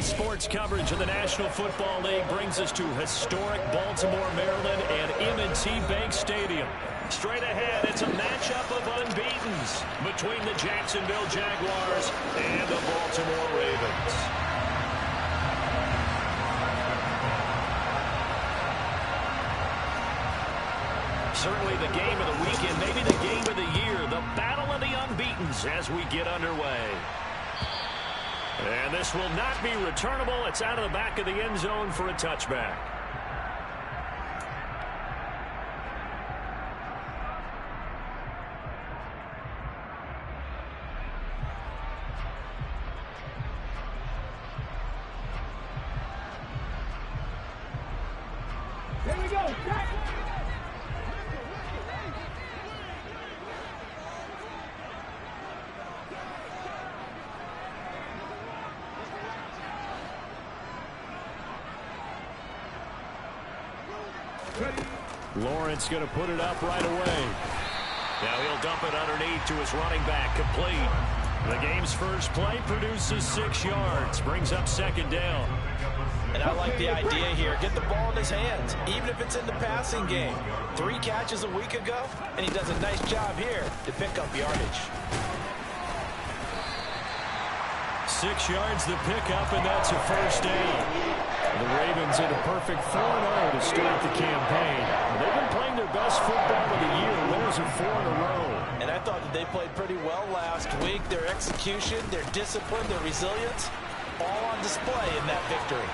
Sports coverage of the National Football League brings us to historic Baltimore, Maryland, and M&T Bank Stadium. Straight ahead, it's a matchup of unbeatens between the Jacksonville Jaguars and the Baltimore Ravens. Certainly the game of the weekend, maybe the game of the year, the battle of the unbeatens as we get underway. And this will not be returnable. It's out of the back of the end zone for a touchback. Here we go. Lawrence going to put it up right away. Now he'll dump it underneath to his running back, complete. The game's first play produces 6 yards, brings up second down. And I like the idea here. Get the ball in his hands, even if it's in the passing game. 3 catches a week ago, and he does a nice job here to pick up yardage. 6 yards the pickup, and that's a first down. The Ravens in a perfect 4-0 to start the campaign. They've been playing their best football of the year, winners of 4 in a row. And I thought that they played pretty well last week. Their execution, their discipline, their resilience, all on display in that victory.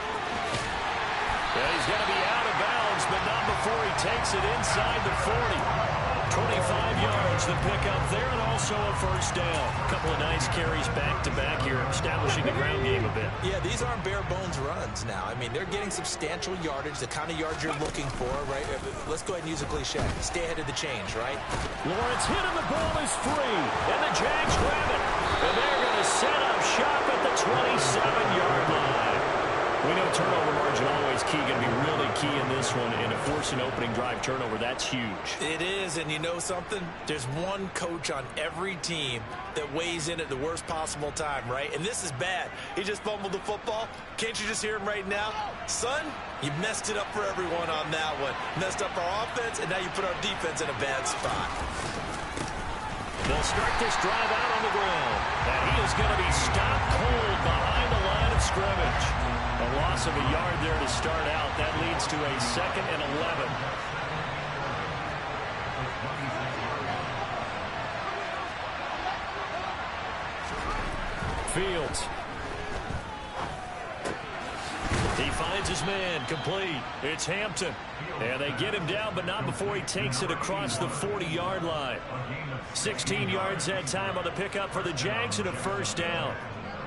Yeah, he's going to be out of bounds, but not before he takes it inside the 40. 25 yards, the pickup there, and also a first down. A couple of nice carries back-to-back here, establishing the ground game a bit. Yeah, these aren't bare-bones runs now. I mean, they're getting substantial yardage, the kind of yards you're looking for, right? Let's go ahead and use a cliche. Stay ahead of the change, right? Lawrence hit him, the ball is free, and the Jags grab it. And they're going to set up shop at the 27-yard line. We know turnover margin always key, going to be really key in this one, and to force an opening drive turnover, that's huge. It is, and you know something? There's one coach on every team that weighs in at the worst possible time, right? And this is bad. He just fumbled the football. Can't you just hear him right now? Son, you messed it up for everyone on that one. Messed up our offense, and now you put our defense in a bad spot. They'll start this drive out on the ground, and he is going to be stopped cold behind the line of scrimmage. A loss of a yard there to start out. That leads to a 2nd and 11. Fields. He finds his man, complete. It's Hampton. And they get him down, but not before he takes it across the 40-yard line. 16 yards that time on the pickup for the Jags and a first down.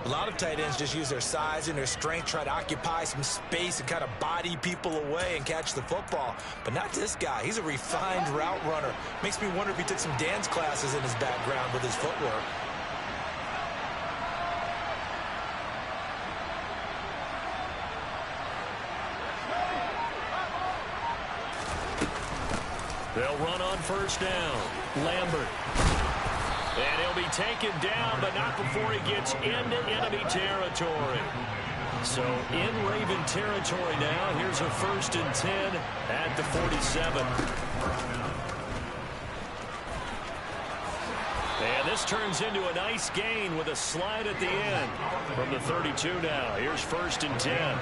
A lot of tight ends just use their size and their strength, try to occupy some space and kind of body people away and catch the football. But not this guy. He's a refined route runner. Makes me wonder if he took some dance classes in his background with his footwork. They'll run on first down. Lambert. And he'll be taken down, but not before he gets into enemy territory. So in Raven territory now. Here's a 1st and 10 at the 47. And this turns into a nice gain with a slide at the end from the 32 now. Here's 1st and 10.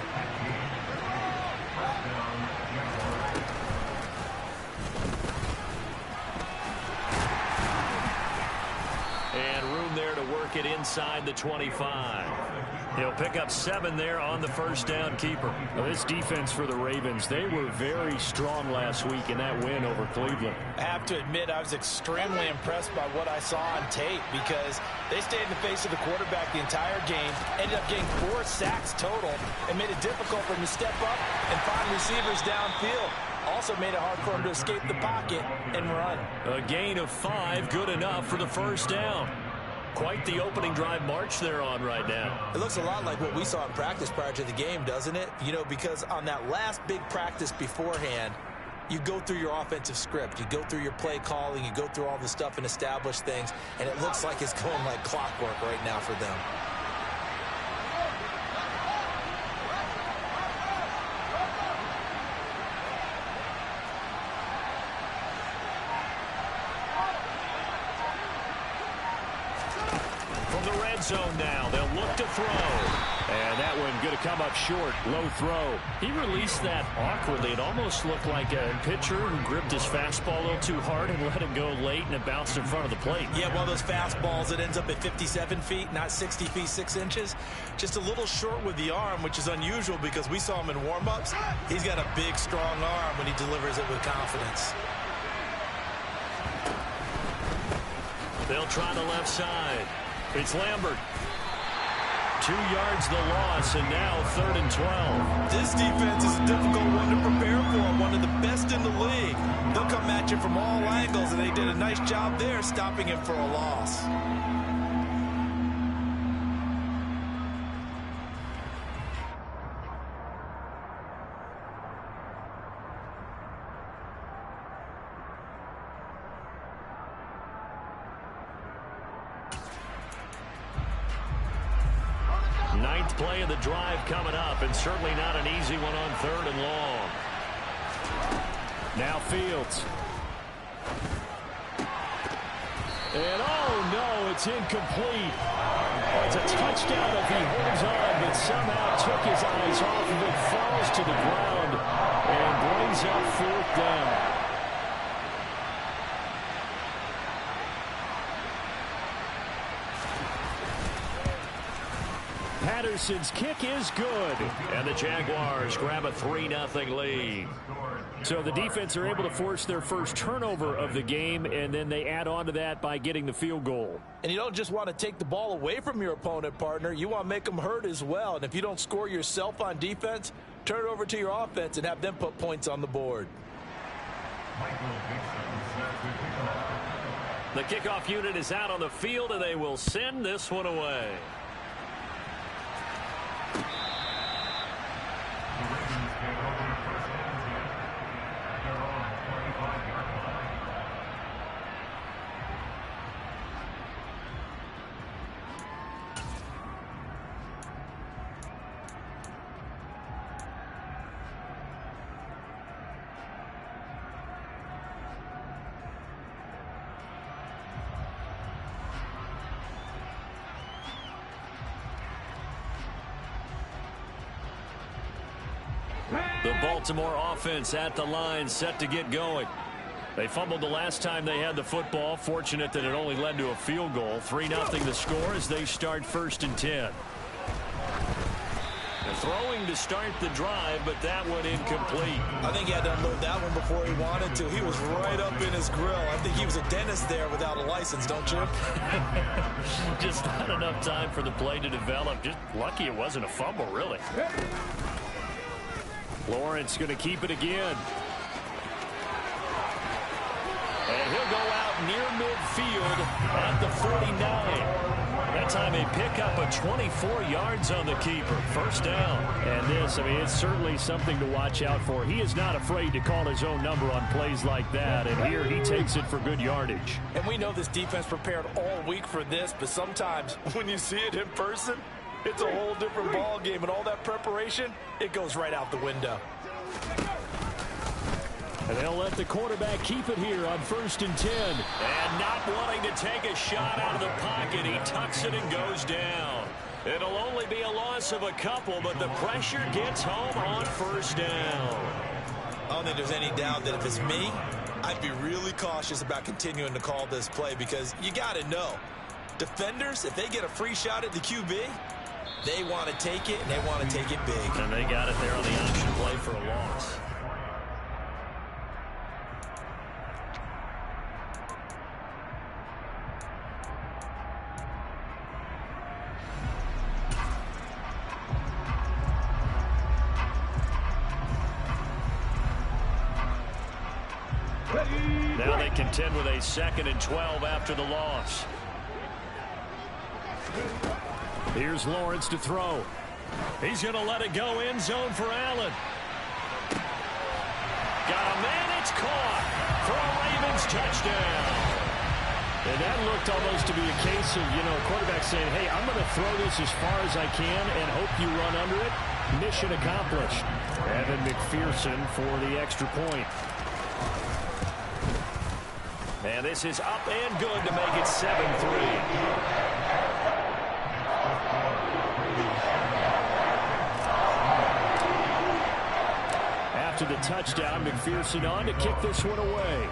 It inside the 25. He'll pick up 7 there on the first down keeper. Now, this defense for the Ravens, they were very strong last week in that win over Cleveland. I have to admit, I was extremely impressed by what I saw on tape because they stayed in the face of the quarterback the entire game, ended up getting 4 sacks total, and made it difficult for him to step up and find receivers downfield. Also made it hard for him to escape the pocket and run. A gain of 5, good enough for the first down. Quite the opening drive march they're on right now. It looks a lot like what we saw in practice prior to the game, doesn't it? You know, because on that last big practice beforehand, you go through your offensive script. You go through your play calling. You go through all the stuff and establish things. And it looks like it's going like clockwork right now for them. red zone now. They'll look to throw. And that one going to come up short. Low throw. He released that awkwardly. It almost looked like a pitcher who gripped his fastball a little too hard and let it go late, and it bounced in front of the plate. Yeah, one of those fastballs that ends up at 57 feet, not 60 feet, 6 inches. Just a little short with the arm, which is unusual because we saw him in warm-ups. He's got a big, strong arm when he delivers it with confidence. They'll try the left side. It's Lambert. 2 yards the loss, and now 3rd and 12. This defense is a difficult one to prepare for, one of the best in the league. They'll come at you from all angles, and they did a nice job there stopping him for a loss. Ninth play of the drive coming up, and certainly not an easy one on 3rd and long. Now Fields. And oh no, it's incomplete. It's a touchdown if he holds on, but somehow took his eyes off of it, falls to the ground, and brings up 4th down. Patterson's kick is good. And the Jaguars grab a 3-0 lead. So the defense are able to force their first turnover of the game, and then they add on to that by getting the field goal. And you don't just want to take the ball away from your opponent, partner. You want to make them hurt as well. And if you don't score yourself on defense, turn it over to your offense and have them put points on the board. The kickoff unit is out on the field, and they will send this one away. The Baltimore offense at the line, set to get going. They fumbled the last time they had the football. Fortunate that it only led to a field goal. 3-0 the score as they start 1st and 10. They're throwing to start the drive, but that one incomplete. I think he had to unload that one before he wanted to. He was right up in his grill. I think he was a dentist there without a license, don't you? Just not enough time for the play to develop. Just lucky it wasn't a fumble, really. Lawrence going to keep it again. And he'll go out near midfield at the 49. That time they pick up a 24 yards on the keeper. 1st down. And this, I mean, it's certainly something to watch out for. He is not afraid to call his own number on plays like that. And here he takes it for good yardage. And we know this defense prepared all week for this, but sometimes when you see it in person, it's a whole different ball game, and all that preparation, it goes right out the window. And they'll let the quarterback keep it here on 1st and 10. And not wanting to take a shot out of the pocket, he tucks it and goes down. It'll only be a loss of a couple, but the pressure gets home on 1st down. I don't think there's any doubt that if it's me, I'd be really cautious about continuing to call this play because you got to know, defenders, if they get a free shot at the QB, they want to take it, and they want to take it big. And they got it there on the option play for a loss. Now they contend with a 2nd and 12 after the loss. Here's Lawrence to throw. He's going to let it go end zone for Allen. Got a man, it's caught for a Ravens touchdown. And that looked almost to be a case of, quarterback saying, hey, I'm going to throw this as far as I can and hope you run under it. Mission accomplished. Evan McPherson for the extra point. And this is up and good to make it 7-3. After the touchdown, McPherson on to kick this one away.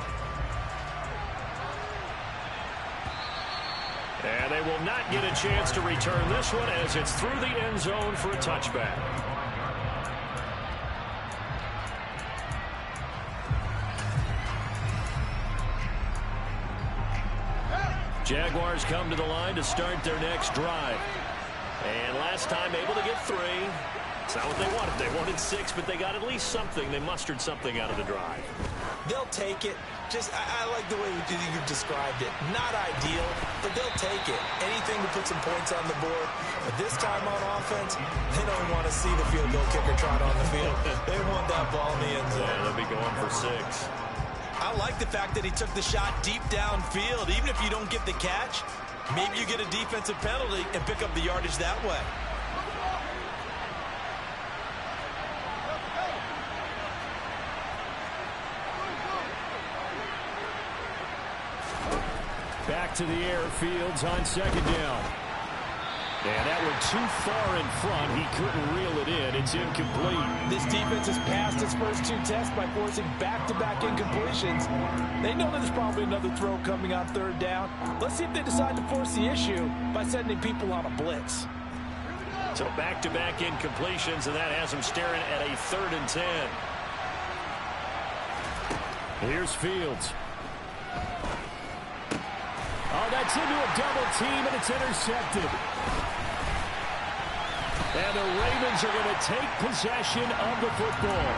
And they will not get a chance to return this one as it's through the end zone for a touchback. Jaguars come to the line to start their next drive. And last time able to get 3. It's not what they wanted. They wanted 6, but they got at least something. They mustered something out of the drive. They'll take it. I like the way you described it. Not ideal, but they'll take it. Anything to put some points on the board. But this time on offense, they don't want to see the field goal kicker trot on the field. They want that ball in the end zone. Yeah, they'll be going for 6. I like the fact that he took the shot deep downfield. Even if you don't get the catch, maybe you get a defensive penalty and pick up the yardage that way. Back to the air, Fields on second down. And that went too far in front. He couldn't reel it in. It's incomplete. This defense has passed its first 2 tests by forcing back-to-back incompletions. They know there's probably another throw coming on third down. Let's see if they decide to force the issue by sending people on a blitz. So back-to-back incompletions, and that has them staring at a 3rd and 10. Here's Fields. Oh, that's into a double team, and it's intercepted. And the Ravens are going to take possession of the football.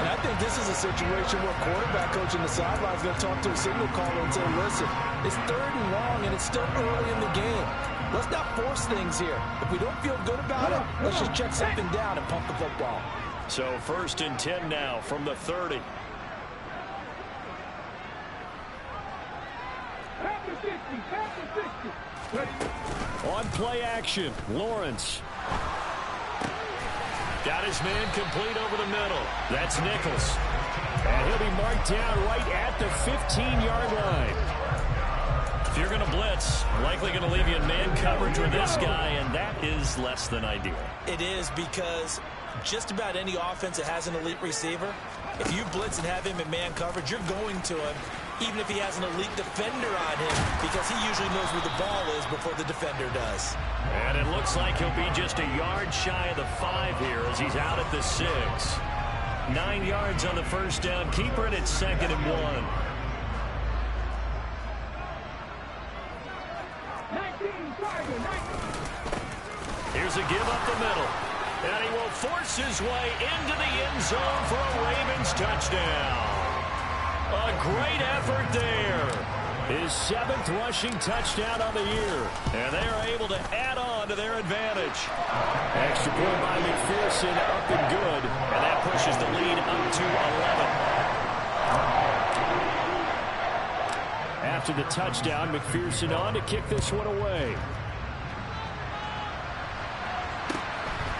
And I think this is a situation where quarterback coach in the sideline is going to talk to a signal caller and say, listen, it's 3rd and long, and it's still early in the game. Let's not force things here. If we don't feel good about it, let's just check something down and pump the football. So 1st and 10 now from the 30. On play action, Lawrence. Got his man complete over the middle. That's Nichols. And he'll be marked down right at the 15-yard line. If you're going to blitz, likely going to leave you in man coverage with this guy, and that is less than ideal. It is, because just about any offense that has an elite receiver, if you blitz and have him in man coverage, you're going to him, even if he has an elite defender on him, because he usually knows where the ball is before the defender does. And it looks like he'll be just a yard shy of the 5 here as he's out at the 6. 9 yards on the first down. Keeper it at 2nd and 1. Here's a give up the middle. And he will force his way into the end zone for a Ravens touchdown. A great effort there. His 7th rushing touchdown on the year. And they are able to add on to their advantage. Extra point by McPherson, up and good. And that pushes the lead up to 11. After the touchdown, McPherson on to kick this one away.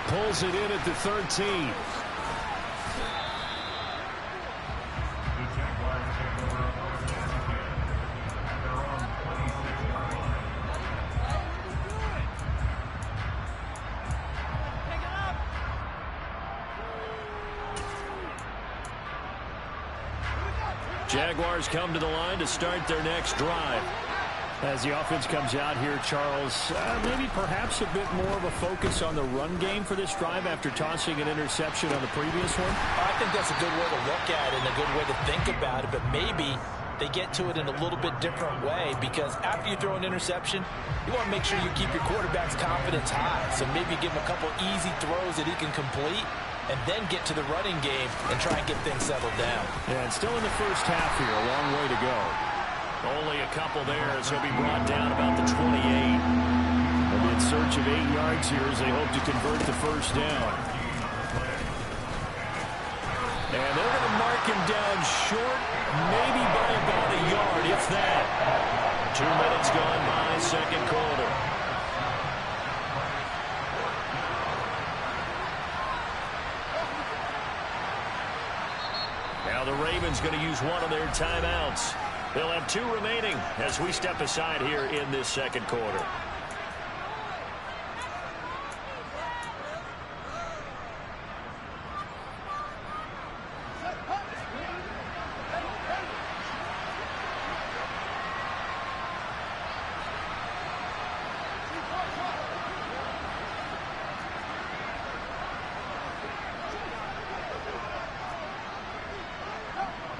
Pulls it in at the 13. Jaguars come to the line to start their next drive. As the offense comes out here, Charles, maybe perhaps a bit more of a focus on the run game for this drive after tossing an interception on the previous one? I think that's a good way to look at it and a good way to think about it, but maybe they get to it in a little bit different way, because after you throw an interception, you want to make sure you keep your quarterback's confidence high. So maybe give him a couple easy throws that he can complete, and then get to the running game and try and get things settled down. Yeah, and still in the first half here, a long way to go. Only a couple there as he'll be brought down about the 28. They'll be in search of 8 yards here as they hope to convert the first down. And they're going to mark him down short, maybe by about a yard, if that. 2 minutes gone by, second quarter. Now the Ravens going to use one of their timeouts. They'll have 2 remaining as we step aside here in this second quarter.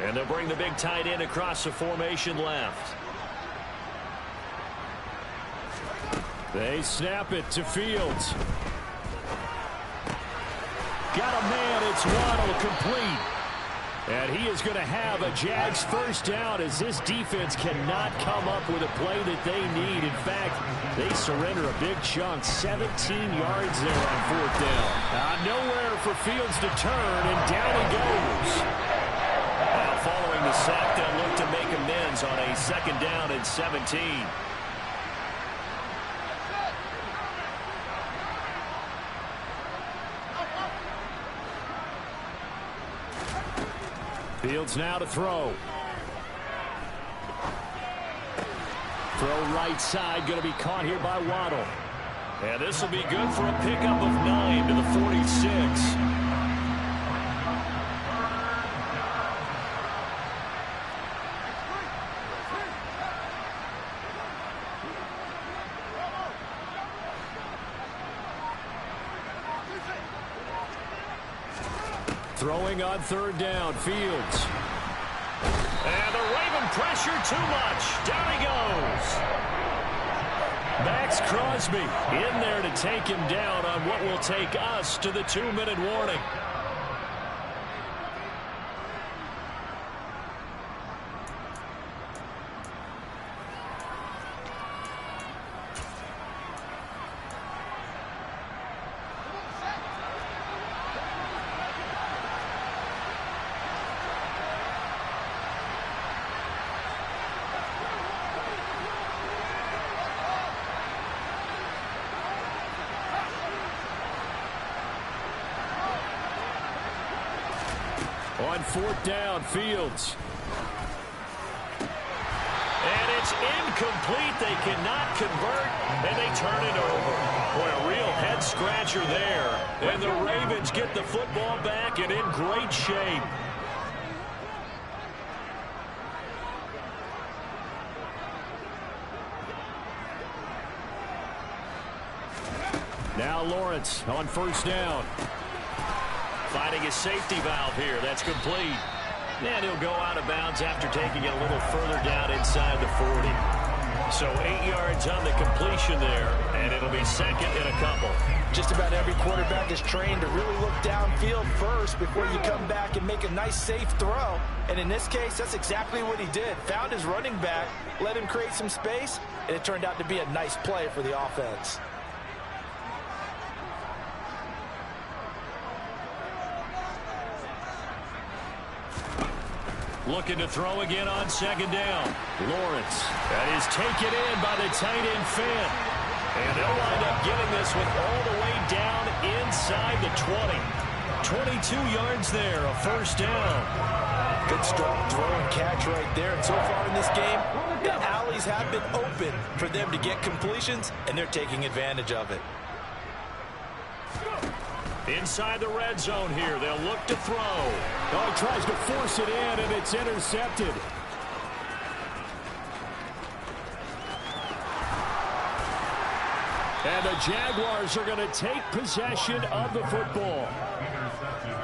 And they'll bring the big tight end across the formation left. They snap it to Fields. Got a man. It's Waddle, complete. And he is going to have a Jags first down as this defense cannot come up with a play that they need. In fact, they surrender a big chunk, 17 yards there on fourth down. Nowhere for Fields to turn, and down he goes. Now following the sack, they'll look to make amends on a second down and 17. Fields now to throw. Throw right side, going to be caught here by Waddle. And this will be good for a pickup of 9 to the 46. Throwing on third down, Fields. And the Raven pressure too much. Down he goes. Max Crosby in there to take him down on what will take us to the 2-minute warning. On fourth down, Fields. And it's incomplete. They cannot convert, and they turn it over. Boy, a real head-scratcher there. And the Ravens get the football back and in great shape. Now Lawrence on first down. Finding his safety valve here. That's complete. And he'll go out of bounds after taking it a little further down inside the 40. So 8 yards on the completion there, and it'll be second and a couple. Just about every quarterback is trained to really look downfield first before you come back and make a nice, safe throw. And in this case, that's exactly what he did. Found his running back, let him create some space, and it turned out to be a nice play for the offense. Looking to throw again on second down. Lawrence. That is taken in by the tight end Fant. And they'll wind up getting this with all the way down inside the 20. 22 yards there, a first down. Good strong throw and catch right there. And so far in this game, the alleys have been open for them to get completions, and they're taking advantage of it. Inside the red zone here, they'll look to throw. Oh, tries to force it in, and it's intercepted. And the Jaguars are going to take possession of the football.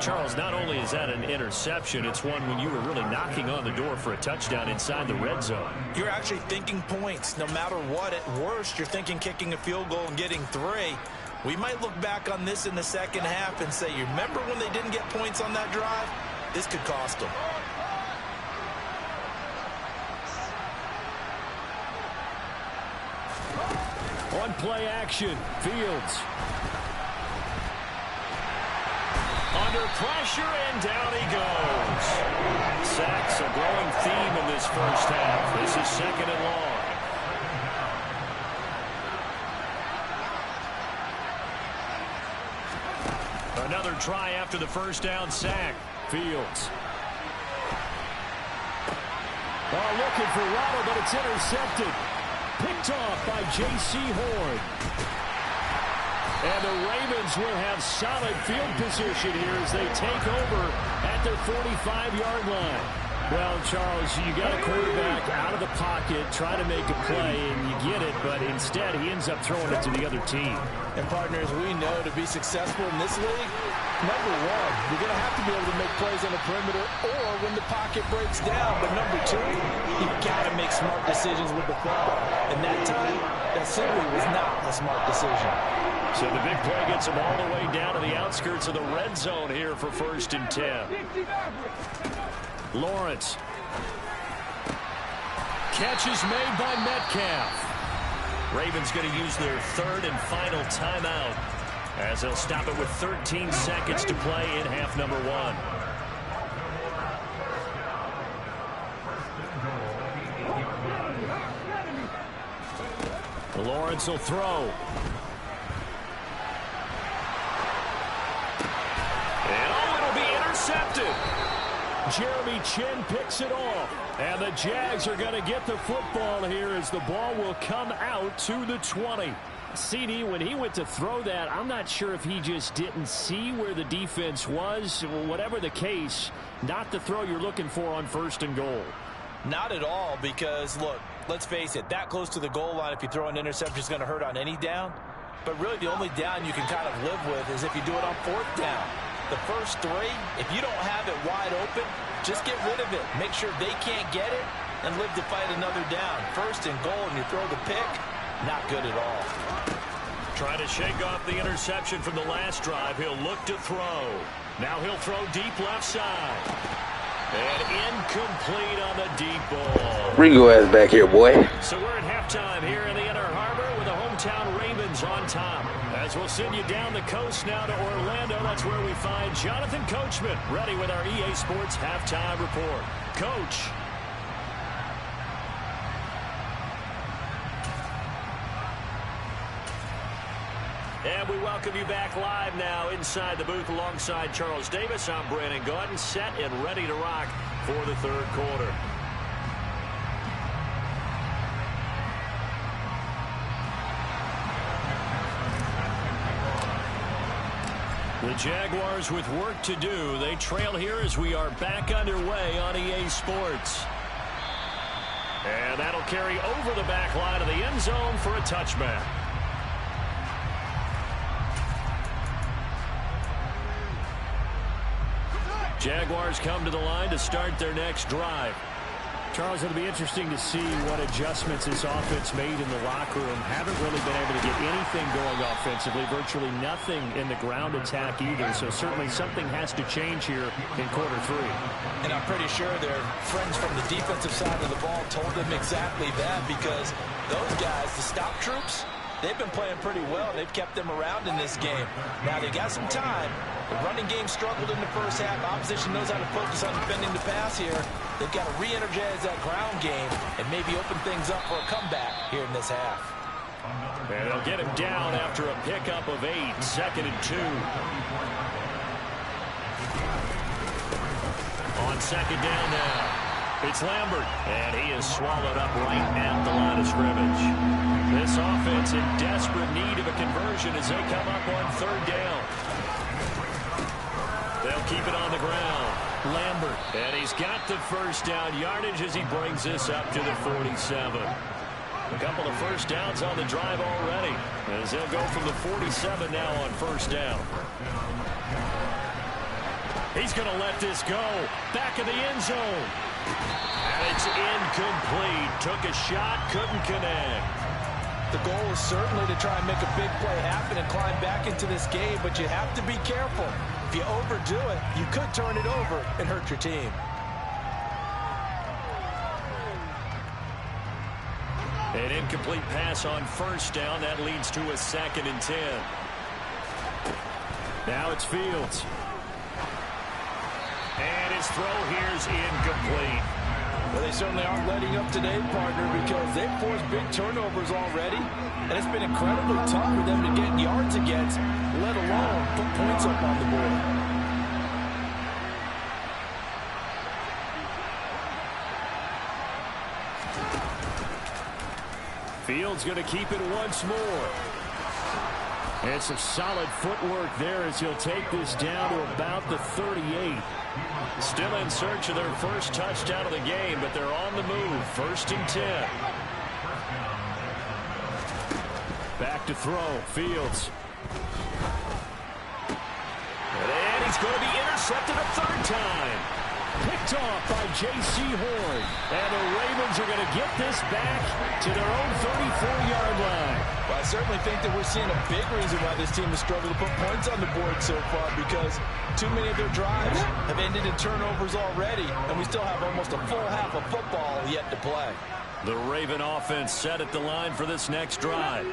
Charles, not only is that an interception, it's one when you were really knocking on the door for a touchdown inside the red zone. You're actually thinking points. No matter what, at worst, you're thinking kicking a field goal and getting 3. We might look back on this in the second half and say, you remember when they didn't get points on that drive? This could cost them. On play action, Fields. Under pressure, and down he goes. Sacks a growing theme in this first half. This is second and long. Another try after the first down sack. Fields. Oh, looking for Waddle, but it's intercepted. Picked off by J.C. Horn. And the Ravens will have solid field position here as they take over at their 45-yard line. Well, Charles, you got a quarterback out of the pocket trying to make a play, and you get it, but instead he ends up throwing it to the other team. And, partners, we know to be successful in this league, number one, you're going to have to be able to make plays on the perimeter or when the pocket breaks down. But number two, you've got to make smart decisions with the football. And that time, that simply was not a smart decision. So the big play gets him all the way down to the outskirts of the red zone here for 1st and 10. Lawrence. Catch is made by Metcalf. Ravens going to use their 3rd and final timeout as they'll stop it with 13 seconds to play in half number 1. Lawrence will throw. And it'll be intercepted. Jeremy Chinn picks it off. And the Jags are going to get the football here as the ball will come out to the 20. CD, when he went to throw that, I'm not sure if he just didn't see where the defense was. Whatever the case, not the throw you're looking for on 1st and goal. Not at all, because, look, let's face it, that close to the goal line, if you throw an interception, is going to hurt on any down. But really the only down you can kind of live with is if you do it on 4th down. The first 3, if you don't have it wide open, just get rid of it. Make sure they can't get it and live to fight another down. 1st and goal and you throw the pick, not good at all. Trying to shake off the interception from the last drive. He'll look to throw. Now he'll throw deep left side. And incomplete on the deep ball. Bring your ass back here, boy. So we're at halftime here in the Inner Harbor with the hometown Ravens on top. As we'll send you down the coast now to Orlando, that's where we find Jonathan Coachman ready with our EA Sports halftime report. Coach. And we welcome you back live now inside the booth alongside Charles Davis. I'm Brandon Gaudin, set and ready to rock for the 3rd quarter. The Jaguars with work to do. They trail here as we are back underway on EA Sports. And that'll carry over the back line of the end zone for a touchback. Jaguars come to the line to start their next drive. Charles, it'll be interesting to see what adjustments this offense made in the locker room. Haven't really been able to get anything going offensively, virtually nothing in the ground attack either. So certainly something has to change here in quarter 3. And I'm pretty sure their friends from the defensive side of the ball told them exactly that, because those guys, the stop troops, they've been playing pretty well. They've kept them around in this game. Now they got some time. The running game struggled in the first half. Opposition knows how to focus on defending the pass here. They've got to re-energize that ground game and maybe open things up for a comeback here in this half. And they'll get him down after a pickup of 8, 2nd and 2. On 2nd down now, it's Lambert, and he is swallowed up right at the line of scrimmage. This offense in desperate need of a conversion as they come up on 3rd down. They'll keep it on the ground. Lambert, and he's got the first down yardage as he brings this up to the 47. A couple of first downs on the drive already, as they'll go from the 47 now on 1st down. He's going to let this go. Back of the end zone. And it's incomplete. Took a shot, couldn't connect. The goal is certainly to try and make a big play happen and climb back into this game, but you have to be careful. If you overdo it, you could turn it over and hurt your team. An incomplete pass on 1st down. That leads to a 2nd and 10. Now it's Fields. And his throw here is incomplete. Well, they certainly aren't letting up today, partner, because they've forced big turnovers already, and it's been incredibly tough for them to get yards against, let alone put points up on the board. Fields going to keep it once more. And some solid footwork there as he'll take this down to about the 38. Still in search of their first touchdown of the game, but they're on the move. 1st and 10. Back to throw. Fields. And he's going to be intercepted a 3rd time. Picked off by J.C. Horn. And the Ravens are going to get this back to their own 34-yard line. Well, I certainly think that we're seeing a big reason why this team has struggled to put points on the board so far, because too many of their drives have ended in turnovers already, and we still have almost a full half of football yet to play. The Raven offense set at the line for this next drive.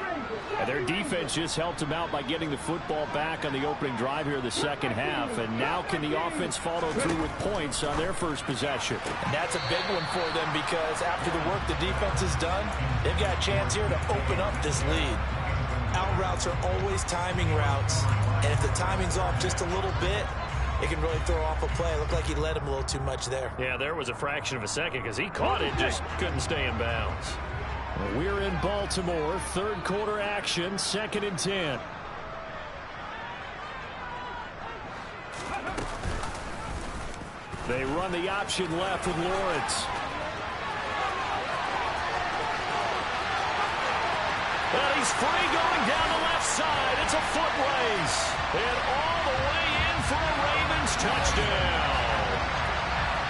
And their defense just helped them out by getting the football back on the opening drive here in the second half. And now can the offense follow through with points on their first possession? And that's a big one for them, because after the work the defense has done, they've got a chance here to open up this lead. Out routes are always timing routes, and if the timing's off just a little bit, it can really throw off a play. It looked like he led him a little too much there. Yeah, there was a fraction of a second because he caught it, just couldn't stay in bounds. We're in Baltimore. 3rd quarter action. 2nd and 10. They run the option left with Lawrence. And he's free going down the left side. It's a foot race. And all the way in for a Ravens touchdown.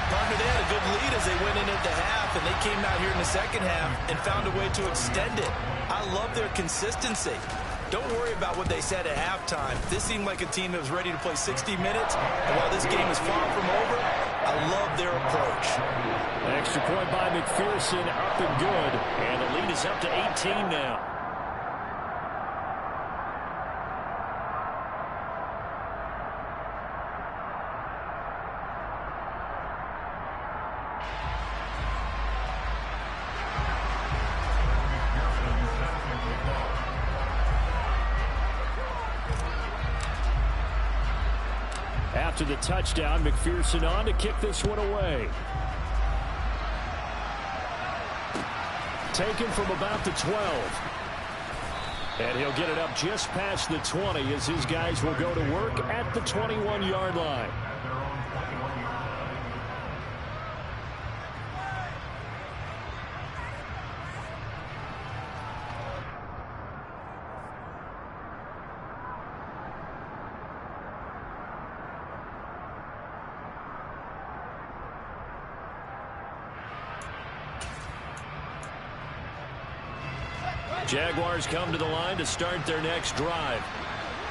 Partner, they had a good lead as they went into the half, and they came out here in the second half and found a way to extend it. I love their consistency. Don't worry about what they said at halftime. This seemed like a team that was ready to play 60 minutes, and while this game is far from over, I love their approach. Extra point by McPherson, up and good. And the lead is up to 18 now. After the touchdown, McPherson on to kick this one away. Taken from about the 12. And he'll get it up just past the 20 as his guys will go to work at the 21-yard line. Jaguars come to the line to start their next drive.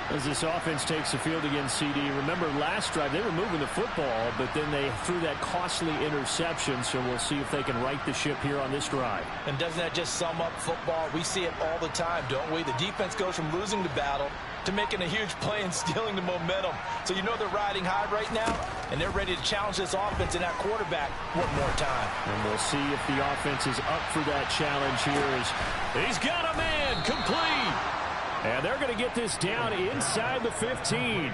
As this offense takes the field against CD, remember last drive they were moving the football, but then they threw that costly interception, so we'll see if they can right the ship here on this drive. And doesn't that just sum up football? We see it all the time, don't we? The defense goes from losing the battle to making a huge play and stealing the momentum. So you know they're riding high right now, and they're ready to challenge this offense and that quarterback one more time. And we'll see if the offense is up for that challenge here. As he's got a man complete. And they're going to get this down inside the 15.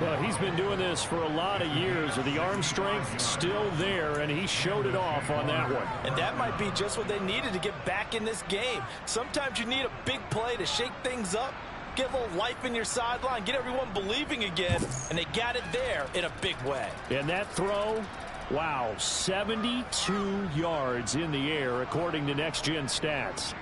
Well, he's been doing this for a lot of years. The arm strength still there, and he showed it off on that one. And that might be just what they needed to get back in this game. Sometimes you need a big play to shake things up, get a little life in your sideline, get everyone believing again, and they got it there in a big way. And that throw, wow, 72 yards in the air, according to Next Gen Stats.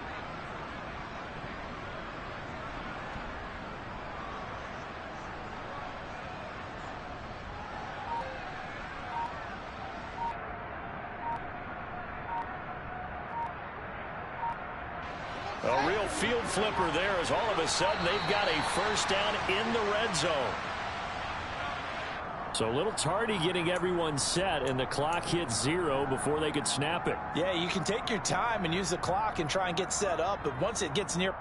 A real field flipper there as all of a sudden they've got a first down in the red zone. So a little tardy getting everyone set, and the clock hits 0 before they could snap it. Yeah, you can take your time and use the clock and try and get set up, but once it gets near...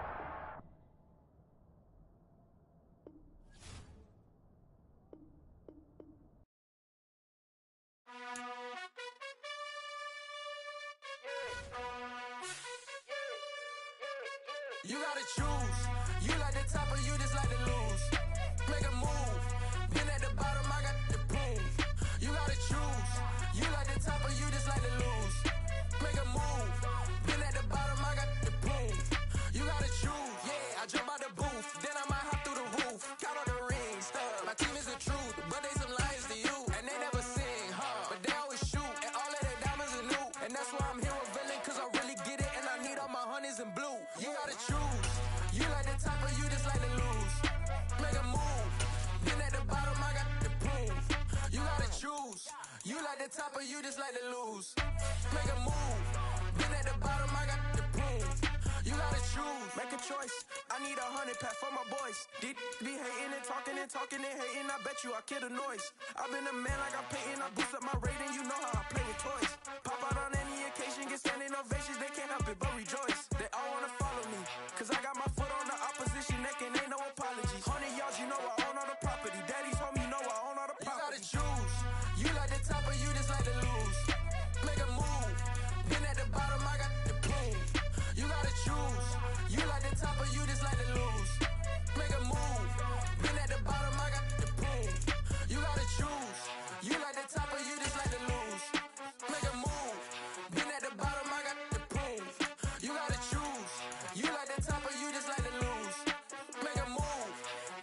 You gotta choose. You like the top or you just like to lose. Make a move. Been at the bottom, I got the proof. You gotta choose. You like the top or you just like to lose. Make a move. Been at the bottom, I got the proof. You gotta choose. Yeah, I jump out the booth. Then I might You like the top or you just like to lose? Make a move. Been at the bottom, I got the prove. You gotta choose. Make a choice. I need 100 pack for my boys. Be hating and talking and hating. I bet you I kill the noise. I've been a man like I'm Peyton. I boost up my rating. You know how I play with toys. Pop out on any occasion, get standing ovations. They can't help it but rejoice. They all wanna follow me, cause I got my foot on the opposition neck and ain't no apologies. 100 yards, you know I own all the property. Daddy's home, you know I own all the property. You gotta choose. You like the top or you just like to lose? Make a move. Been at the bottom, I got the proof. You gotta choose. You like the top or you just like to lose? Make a move. Been at the bottom, I got the proof. You gotta choose. You like the top or you just like to lose? Make a move. Been at the bottom, I got the proof. You gotta choose. You like the top or you just like to lose? Make a move.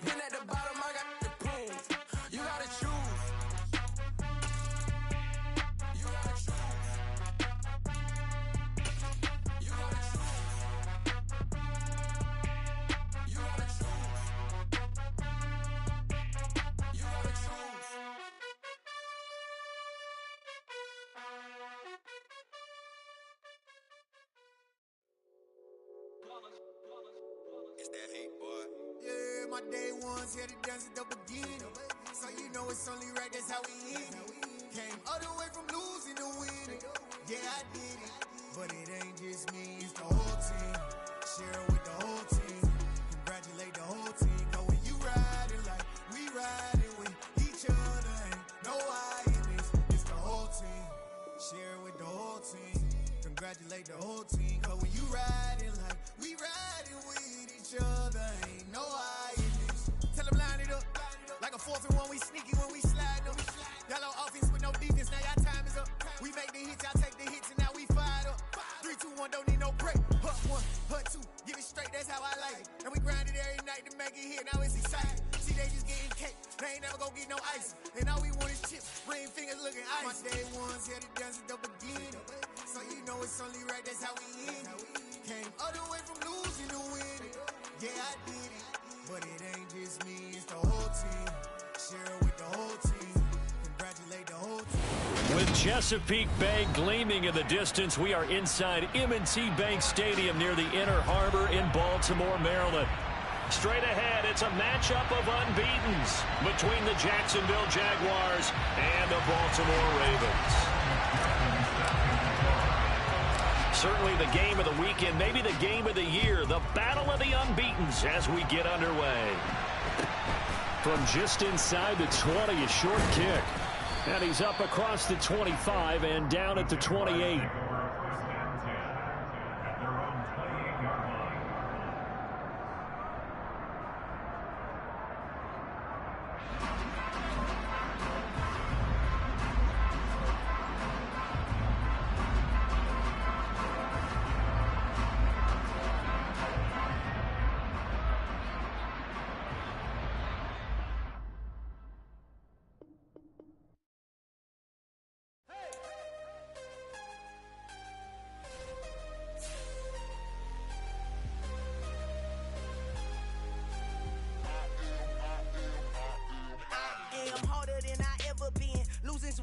Been at the bottom, I got the proof. You gotta choose. You gotta choose. You gotta choose. You gotta choose. You gotta choose. It's that hate, boy. Yeah, my day ones here to dance at the beginning. So you know it's only right, that's how we end it. Came all the way from losing to winning. Yeah, I did it. But it ain't just me, it's the whole team. Share it with the whole team. Congratulate the whole team. Cause when you riding like we riding with each other, ain't no I in this. It's the whole team. Share it with the whole team. Congratulate the whole team. Cause when you riding like we riding with each other, ain't no I in this. Tell them line it up. Like a 4th and 1, we sneaky when we slide them. Y'all on offense with no defense, now y'all time is up. We make the hits, y'all take the hits, and now we fired up. 3, 2, 1, don't need no break. Hut 1, hut 2, give it straight, that's how I like it. And we grind it every night to make it hit, now it's exciting. See, they just getting cake, they ain't never gonna get no ice. And all we want is chips, ring fingers looking ice. My day ones here to dance at the beginning. So you know it's only right, that's how we end it. Came all the way from losing to winning. Yeah, I did it. But it ain't just me, it's the whole team. Share it with the whole team. Congratulate the whole team. With Chesapeake Bay gleaming in the distance, we are inside M&T Bank Stadium near the Inner Harbor in Baltimore, Maryland. Straight ahead, it's a matchup of unbeatens between the Jacksonville Jaguars and the Baltimore Ravens. Certainly the game of the weekend, maybe the game of the year, the battle of the unbeatens as we get underway. From just inside the 20, a short kick. And he's up across the 25 and down at the 28.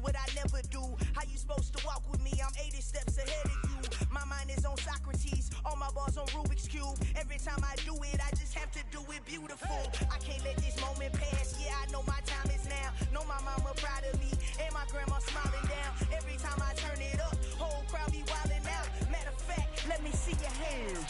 What I never do. How you supposed to walk with me? I'm 80 steps ahead of you. My mind is on Socrates, all my balls on Rubik's Cube. Every time I do it, I just have to do it beautiful. I can't let this moment pass. Yeah, I know my time is now. Know my mama proud of me, and my grandma smiling down. Every time I turn it up, whole crowd be wildin' out. Matter of fact, let me see your hands.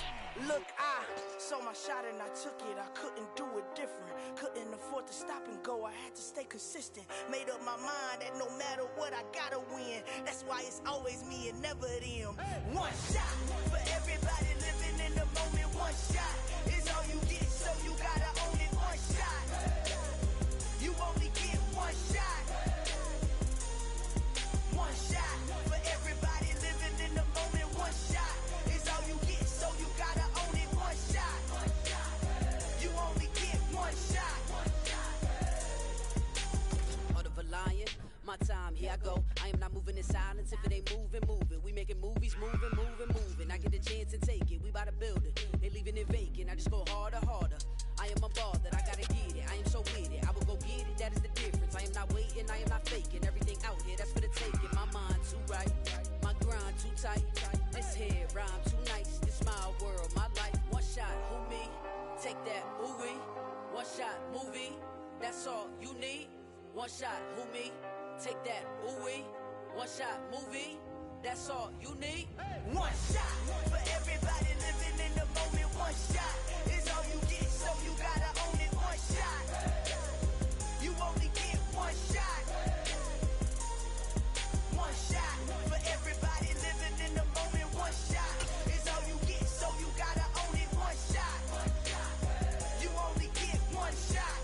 Look, I saw my shot and I took it. I couldn't do it different. Couldn't afford to stop and go. I had to stay consistent. Made up my mind that no matter what, I gotta win. That's why it's always me and never them. One shot for everybody living in the moment. One shot is all you get, so you gotta own it. One shot. You only get one shot. One shot for everybody living in the moment. One shot is all you get, so you gotta own it. One shot. You only get one shot. Heart of a lion, my time, here I go. I am not moving in silence. If it ain't moving, moving. We making movies, moving, moving, moving. I get a chance and take it. We bout to build it. They leaving it vacant. I just go harder, harder. I am a ball that I gotta get it. I am so with it. I will go get it. That is the difference. I am not waiting. I am not faking. Everything out here, that's for the taking. tight. This head rhyme too nice. This my world, my life. One shot, who me? Take that, ooh-wee. One shot, movie. That's all you need. One shot, who me? Take that, ooh-wee. One shot, movie. That's all you need. One shot for everybody living in the moment. One shot is all you get, so you gotta own it. One shot. You only get one shot. One shot for everybody living in the moment. One shot is all you get, so you gotta own it. One shot. You only get one shot.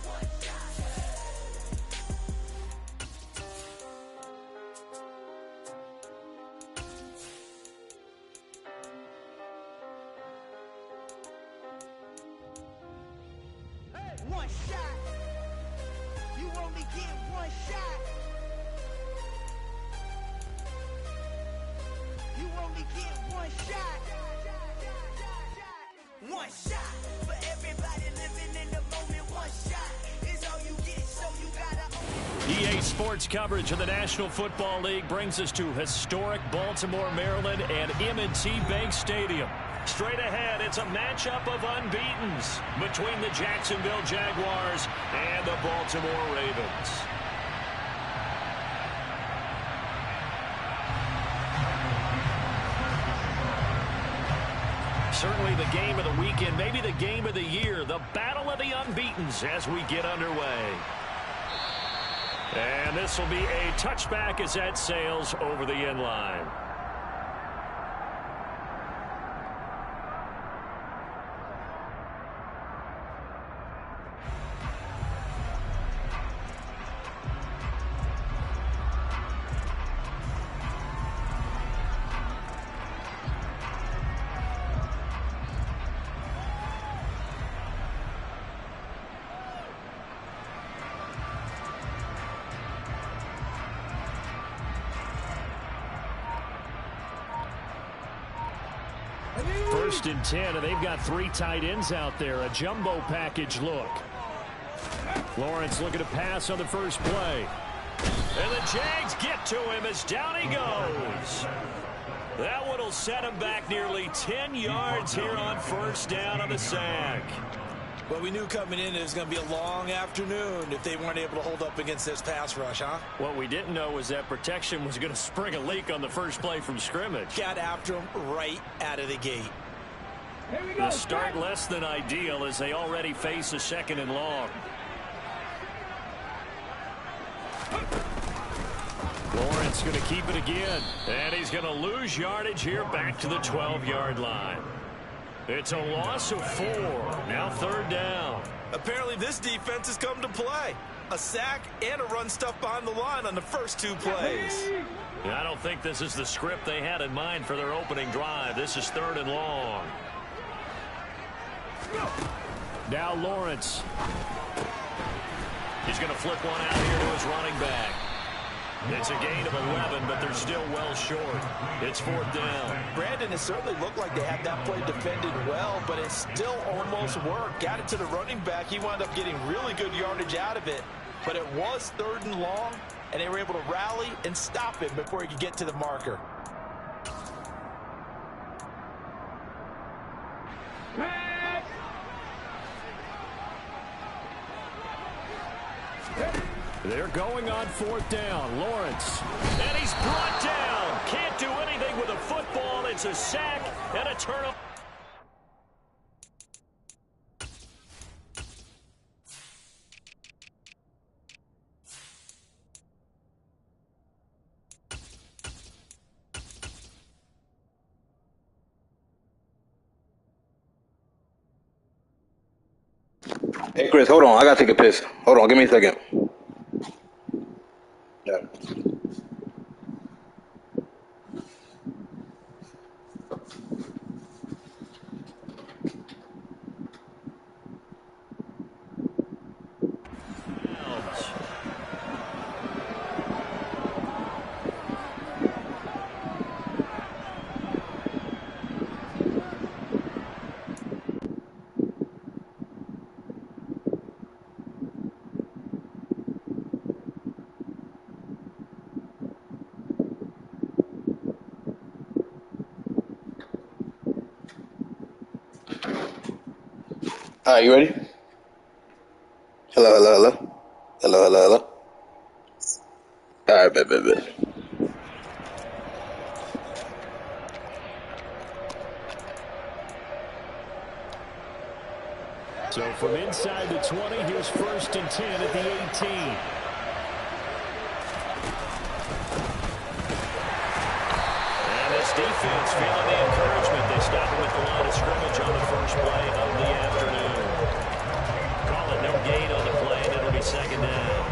One shot. You only get one shot. You only get one shot. One shot for everybody living in the moment. One shot is all you get, so you gotta own it. EA Sports coverage of the National Football League brings us to historic Baltimore, Maryland, and M&T Bank Stadium. Straight ahead, it's a matchup of unbeatens between the Jacksonville Jaguars and the Baltimore Ravens. Certainly the game of the weekend, maybe the game of the year, the battle of the unbeatens as we get underway. And this will be a touchback as that sails over the end line. First and 10, and they've got 3 tight ends out there. A jumbo package look. Lawrence looking to pass on the first play. And the Jags get to him as down he goes. That one will set him back nearly 10 yards here on first down on the sack. Well, we knew coming in it was going to be a long afternoon if they weren't able to hold up against this pass rush, huh? What we didn't know was that protection was going to spring a leak on the first play from scrimmage. Got after him right out of the gate. The start less than ideal as they already face a 2nd and long. Lawrence going to keep it again. And he's going to lose yardage here back to the 12-yard line. It's a loss of 4. Now 3rd down. Apparently this defense has come to play. A sack and a run stuff behind the line on the first 2 plays. I don't think this is the script they had in mind for their opening drive. This is 3rd and long. Now Lawrence. He's going to flip one out here to his running back. It's a gain of 11, but they're still well short. It's 4th down. Brandon, it certainly looked like they had that play defended well, but it still almost worked. Got it to the running back. He wound up getting really good yardage out of it, but it was 3rd and long, and they were able to rally and stop him before he could get to the marker. They're going on 4th down. Lawrence. And he's brought down. Can't do anything with a football. It's a sack and a turnover. Hey, Chris, hold on. I got to take a piss. Hold on. Give me a second. Yeah. All right, you ready? Hello, hello, hello. Hello, hello, hello. All right, bet. So from inside the 20, here's 1st and 10 at the 18. And this defense feeling the encouragement. They stop him at the line of scrimmage on the first play of the afternoon. Call it no gain on the play, and it'll be 2nd down.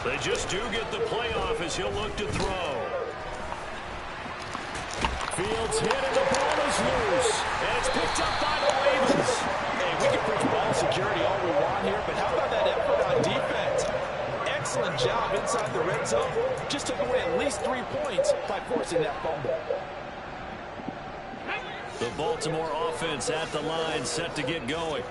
They just do get the playoff as he'll look to throw. Fields hit and the ball is loose. And it's picked up by the Ravens. Hey, we can preach ball security all we want here, but how about that effort on defense? Excellent job inside the red zone. Just took away at least 3 points by forcing that fumble. The Baltimore offense at the line, set to get going.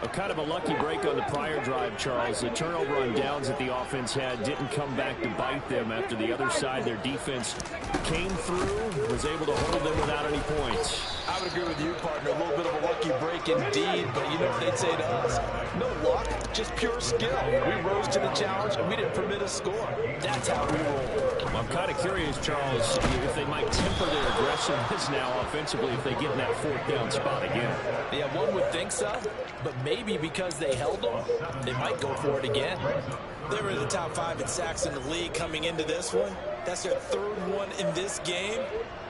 A kind of a lucky break on the prior drive, Charles. The turnover on downs that the offense had didn't come back to bite them after the other side. Their defense came through, was able to hold them without any points. I would agree with you, partner. A little bit of a lucky break indeed, but you know what they'd say to us? No luck, just pure skill. We rose to the challenge, and we didn't permit a score. That's how we roll. I'm kind of curious, Charles, if they might temper their aggressiveness now offensively if they get in that 4th down spot again. Yeah, one would think so, but maybe because they held them, they might go for it again. They were in the top 5 in sacks in the league coming into this one. That's their 3rd one in this game.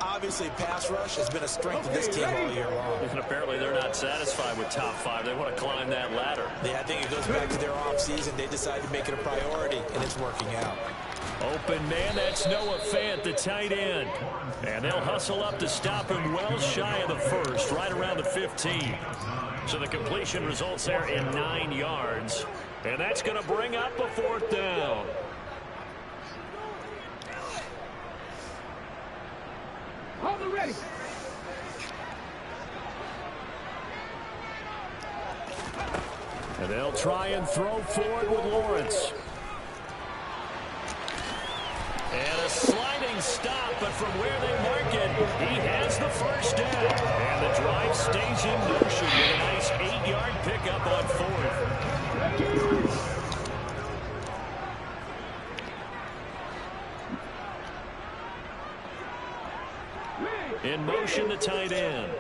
Obviously, pass rush has been a strength of this team all year long. And apparently they're not satisfied with top 5. They want to climb that ladder. Yeah, I think it goes back to their offseason. They decided to make it a priority, and it's working out. Open man, that's Noah Fant, the tight end. And they'll hustle up to stop him well shy of the 1st, right around the 15. So the completion results there in 9 yards. And that's going to bring up a 4th down. Hold it ready. And they'll try and throw forward with Lawrence. And a sliding stop, but from where they mark it, he has the 1st down. And the drive stays in motion with a nice 8-yard pickup on 4th. In motion, the tight end.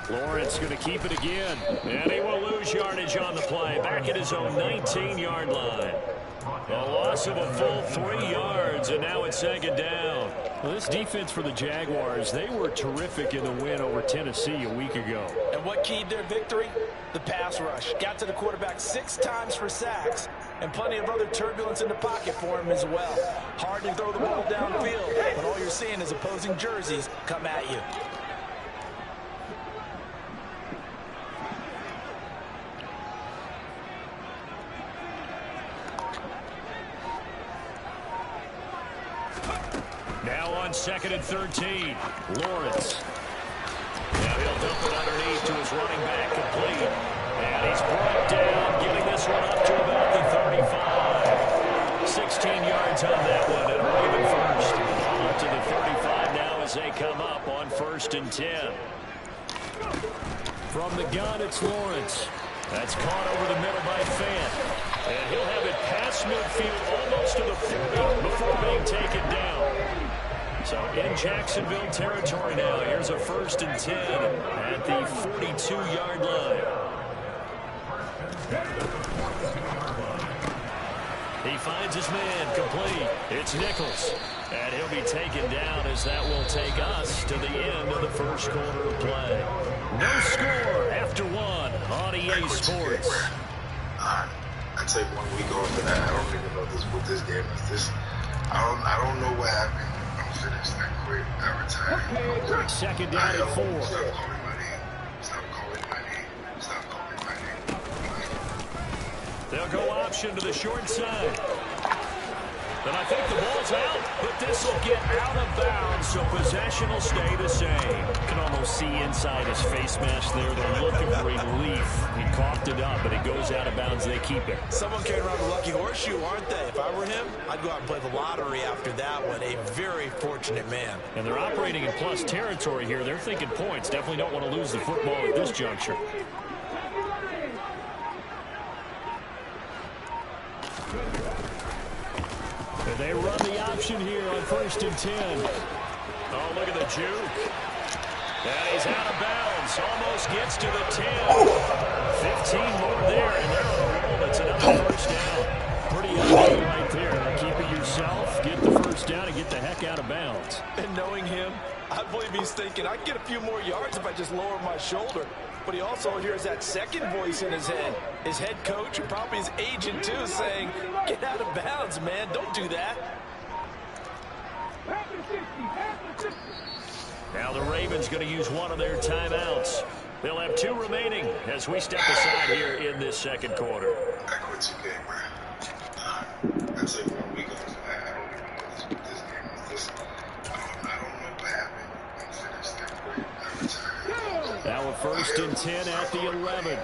Lawrence going to keep it again. And he will lose yardage on the play. Back at his own 19-yard line. A loss of a full 3 yards, and now it's 2nd down. Well, this defense for the Jaguars, they were terrific in the win over Tennessee a week ago. And what keyed their victory? The pass rush. Got to the quarterback 6 times for sacks, and plenty of other turbulence in the pocket for him as well. Hard to throw the ball downfield, but all you're seeing is opposing jerseys come at you. Now on 2nd and 13. Lawrence. Now he'll dump it underneath to his running back, complete. And he's brought down, getting this one up to about the 35. 16 yards on that one, and a Raven first. Up to the 35 now as they come up on 1st and 10. From the gun, it's Lawrence. That's caught over the middle by Fant. And he'll have it past midfield almost to the 40 before being taken down. So in Jacksonville territory now. Here's a 1st and 10 at the 42-yard line. He finds his man complete. It's Nichols. And he'll be taken down as that will take us to the end of the 1st quarter of play. No score after 1 on EA Sports. I take 1 week off of that. I don't even know what this game is. I don't know what happened. I'm finished that quick. I retired. 2nd down and 4. Stop calling my name. Stop calling my name. Stop calling my name. They'll go option to the short side. And I think the ball's out, but this will get out of bounds, so possession will stay the same. Can almost see inside his face mask there. They're looking for relief. He coughed it up, but it goes out of bounds. They keep it. Someone carrying around a lucky horseshoe, aren't they? If I were him, I'd go out and play the lottery after that one. A very fortunate man. And they're operating in plus territory here. They're thinking points. Definitely don't want to lose the football at this juncture. They run the option here on 1st and 10. Oh, look at the juke. And he's out of bounds. Almost gets to the 10. 15 more there, and they're on a roll. It's another first down. Pretty easy right there. Keep it yourself, get the first down, and get the heck out of bounds. And knowing him, I believe he's thinking, I can get a few more yards if I just lower my shoulder. But he also hears that second voice in his head. His head coach and probably his agent, too, saying, get out of bounds, man. Don't do that. Now the Ravens going to use one of their timeouts. They'll have 2 remaining as we step aside here in this second quarter. I quit the game, man. I take 1 week off. I don't even know what this game is. I don't know what happened. I'm finished that quick. I retired. Now a 1st and 10 at the 11.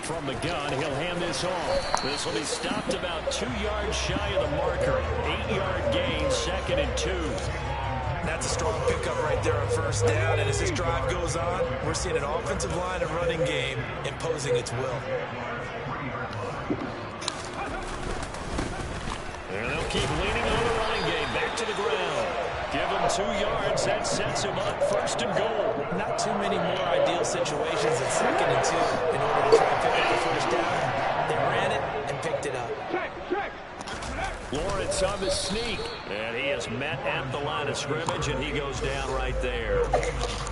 From the gun, he'll hand this off. This will be stopped about 2 yards shy of the marker. 8-yard gain, 2nd and 2. That's a strong pickup right there on first down. And as this drive goes on, we're seeing an offensive line and running game imposing its will. And they'll keep leaning on the running game. Back to the ground. Give him 2 yards. That sets him up 1st and goal. Not too many more ideal situations than 2nd and 2 in order to try and pick up the first down. They ran it and picked it up. Lawrence on the sneak. And he is met at the line of scrimmage, and he goes down right there.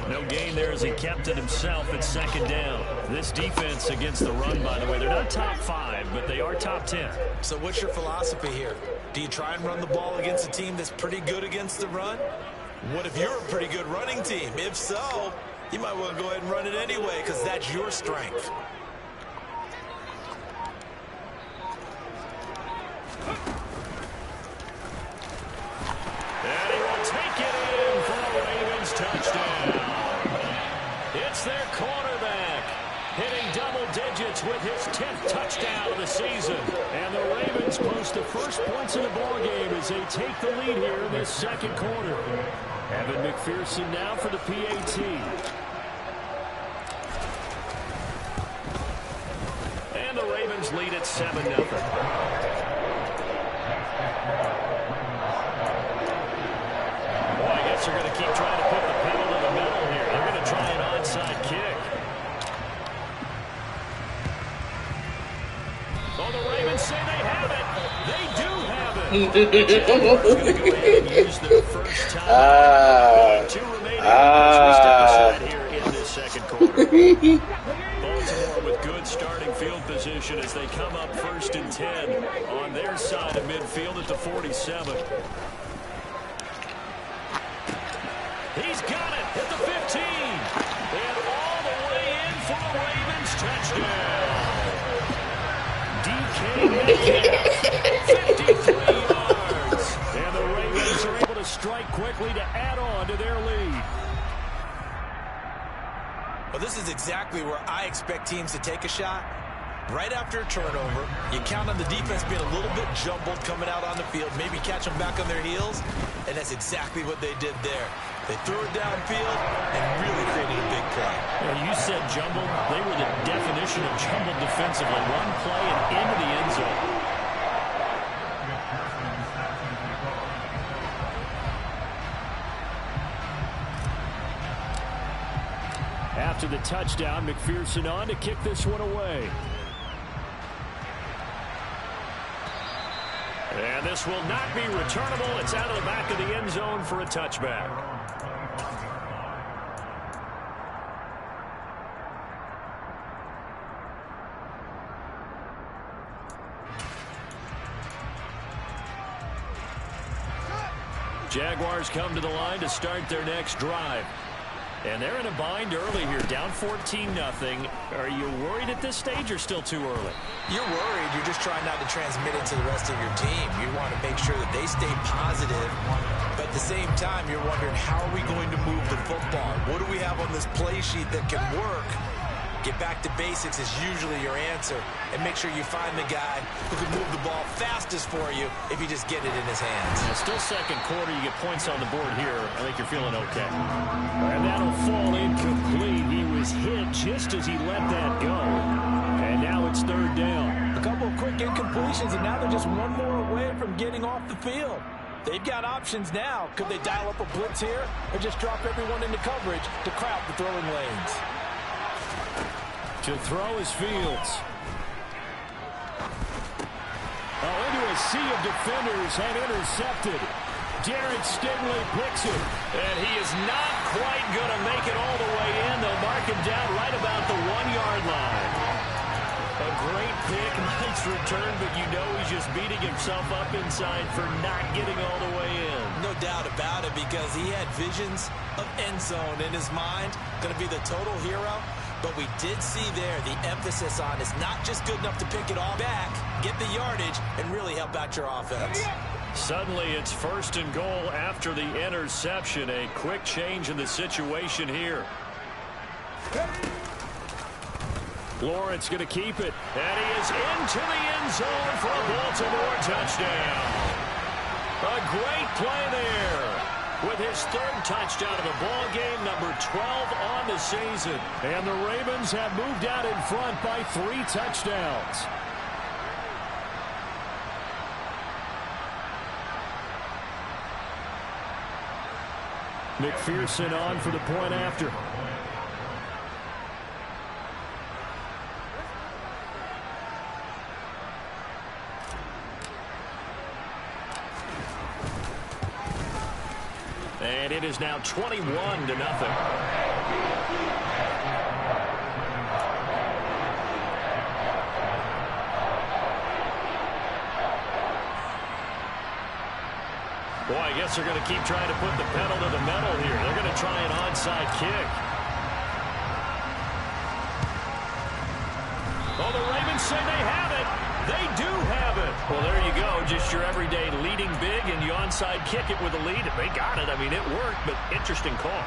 No gain there as he kept it himself at 2nd down. This defense against the run, by the way, they're not top 5, but they are top 10. So what's your philosophy here? Do you try and run the ball against a team that's pretty good against the run? What if you're a pretty good running team? If so, you might want to go ahead and run it anyway because that's your strength. And he will take it in for a Ravens touchdown. It's their quarterback hitting double digits with his 10th touchdown of the season. And the Ravens post the first points in the ballgame as they take the lead here in this second quarter. Evan McPherson now for the PAT. And the Ravens lead at 7-0. They're going to keep trying to put the pedal to the metal here. They're going to try an onside kick. Oh, the Ravens say they have it. They do have it. Jaguars going to go ahead and use their first time. 2 remaining as we step aside here in this second quarter. Baltimore with good starting field position as they come up 1st and 10 on their side of midfield at the 47. He's got it at the 15. And all the way in for a Ravens touchdown. DK Metcalf, 53 yards. And the Ravens are able to strike quickly to add on to their lead. Well, this is exactly where I expect teams to take a shot. Right after a turnover, you count on the defense being a little bit jumbled coming out on the field, maybe catch them back on their heels, and that's exactly what they did there. They threw it downfield and really created a big play. Well, you said jumbled. They were the definition of jumbled defensively. One play and into the end zone. After the touchdown, McPherson on to kick this one away. And this will not be returnable. It's out of the back of the end zone for a touchback. Jaguars come to the line to start their next drive. And they're in a bind early here, down 14-0. Are you worried at this stage or still too early? You're worried. You're just trying not to transmit it to the rest of your team. You want to make sure that they stay positive. But at the same time, you're wondering, how are we going to move the football? What do we have on this play sheet that can work? Get back to basics is usually your answer. And make sure you find the guy who can move the ball fastest for you if you just get it in his hands. Yeah, still second quarter. You get points on the board here. I think you're feeling okay. And that'll fall incomplete. He was hit just as he let that go. And now it's third down. A couple of quick incompletions, and now they're just one more away from getting off the field. They've got options now. Could they dial up a blitz here or just drop everyone into coverage to crowd the throwing lanes? To throw is Fields. Into a sea of defenders and intercepted. Derek Stingley picks it. And he is not quite going to make it all the way in. They'll mark him down right about the 1-yard line. A great pick, nice return, but you know he's just beating himself up inside for not getting all the way in. No doubt about it, because he had visions of end zone in his mind. Going to be the total hero. But we did see there the emphasis on is not just good enough to pick it all back, get the yardage, and really help out your offense. Suddenly it's first and goal after the interception. A quick change in the situation here. Lawrence going to keep it. And he is into the end zone for a Baltimore touchdown. A great play there. With his third touchdown of the ball game, number 12 on the season. And the Ravens have moved out in front by 3 touchdowns. McPherson on for the point after. And it is now 21-0. Boy, I guess they're going to keep trying to put the pedal to the metal here. They're going to try an onside kick. Oh, the Ravens say they have it. They do have it. Well, there you go. Just your everyday leading big, and you onside kick it with a lead. They got it. I mean, it worked, but interesting call.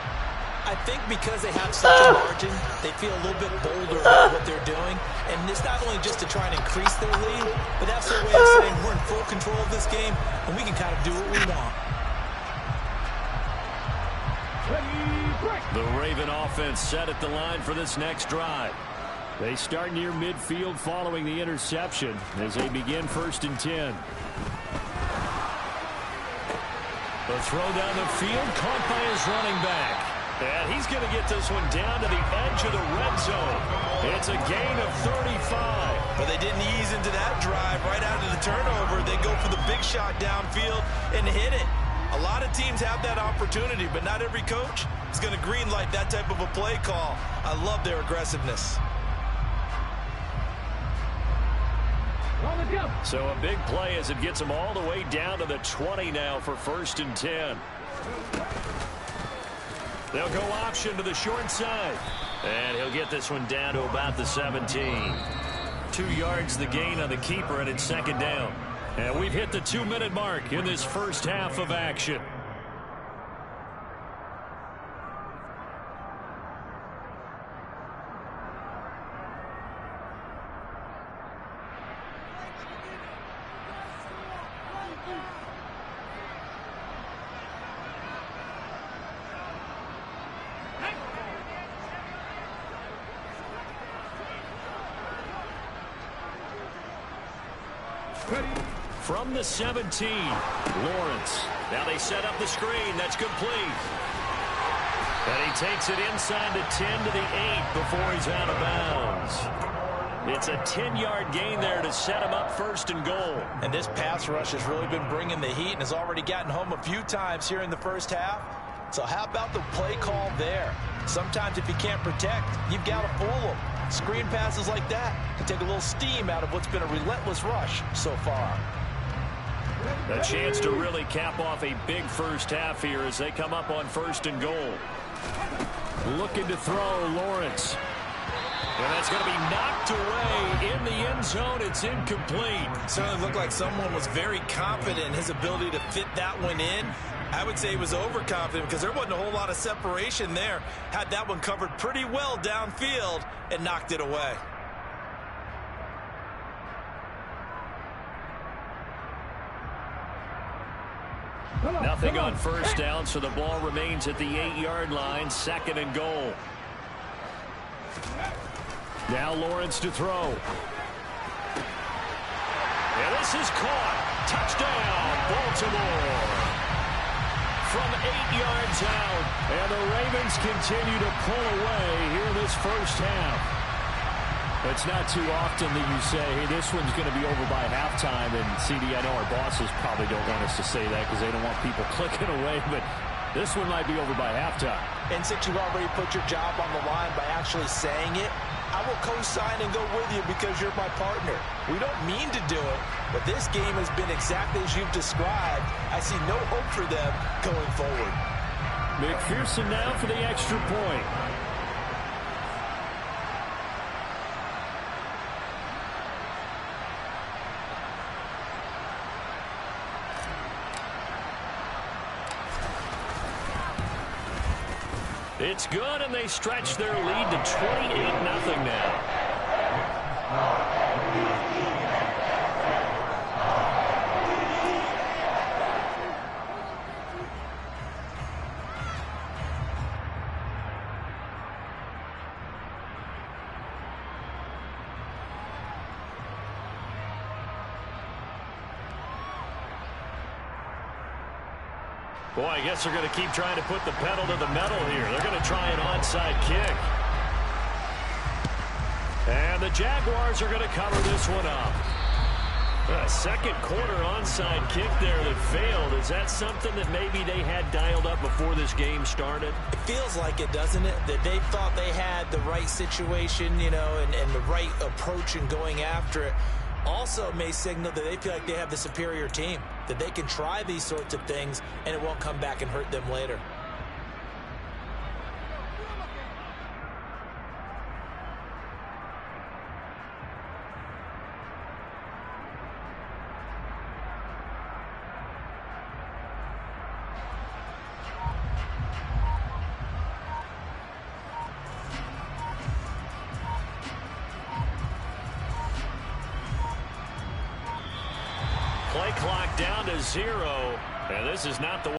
I think because they have such a margin, they feel a little bit bolder about what they're doing. And it's not only just to try and increase their lead, but that's their way of saying we're in full control of this game, and we can kind of do what we want. The Raven offense set at the line for this next drive. They start near midfield following the interception as they begin 1st and 10. The throw down the field caught by his running back. And he's going to get this one down to the edge of the red zone. It's a gain of 35. But they didn't ease into that drive right out of the turnover. They go for the big shot downfield and hit it. A lot of teams have that opportunity, but not every coach is going to greenlight that type of a play call. I love their aggressiveness. So a big play as it gets them all the way down to the 20 now for 1st and 10. They'll go option to the short side. And he'll get this one down to about the 17. 2 yards the gain on the keeper, and it's 2nd down. And we've hit the 2-minute mark in this first half of action. From the 17, Lawrence. Now they set up the screen. That's complete. And he takes it inside the 10 to the 8 before he's out of bounds. It's a 10-yard gain there to set him up 1st and goal. And this pass rush has really been bringing the heat and has already gotten home a few times here in the first half. So how about the play call there? Sometimes if you can't protect, you've got to fool them. Screen passes like that can take a little steam out of what's been a relentless rush so far. A chance to really cap off a big first half here as they come up on 1st and goal. Looking to throw, Lawrence. And that's going to be knocked away in the end zone. It's incomplete. Certainly looked like someone was very confident in his ability to fit that one in. I would say he was overconfident because there wasn't a whole lot of separation there. Had that one covered pretty well downfield and knocked it away. Nothing on first down, so the ball remains at the 8-yard line. 2nd and goal. Now Lawrence to throw. And this is caught. Touchdown, Baltimore. From 8 yards out. And the Ravens continue to pull away here in this first half. It's not too often that you say, hey, this one's going to be over by halftime. And, CD, I know our bosses probably don't want us to say that because they don't want people clicking away. But this one might be over by halftime. And since you've already put your job on the line by actually saying it, I will co-sign and go with you because you're my partner. We don't mean to do it, but this game has been exactly as you've described. I see no hope for them going forward. McPherson now for the extra point. It's good, and they stretch their lead to 28-0 now. Boy, I guess they're going to keep trying to put the pedal to the metal here. They're going to try an onside kick. And the Jaguars are going to cover this one up. A second quarter onside kick there that failed. Is that something that maybe they had dialed up before this game started? It feels like it, doesn't it? That they thought they had the right situation, you know, and the right approach in going after it. Also may signal that they feel like they have the superior team, that they can try these sorts of things and it won't come back and hurt them later. Play clock down to 0, and this is not the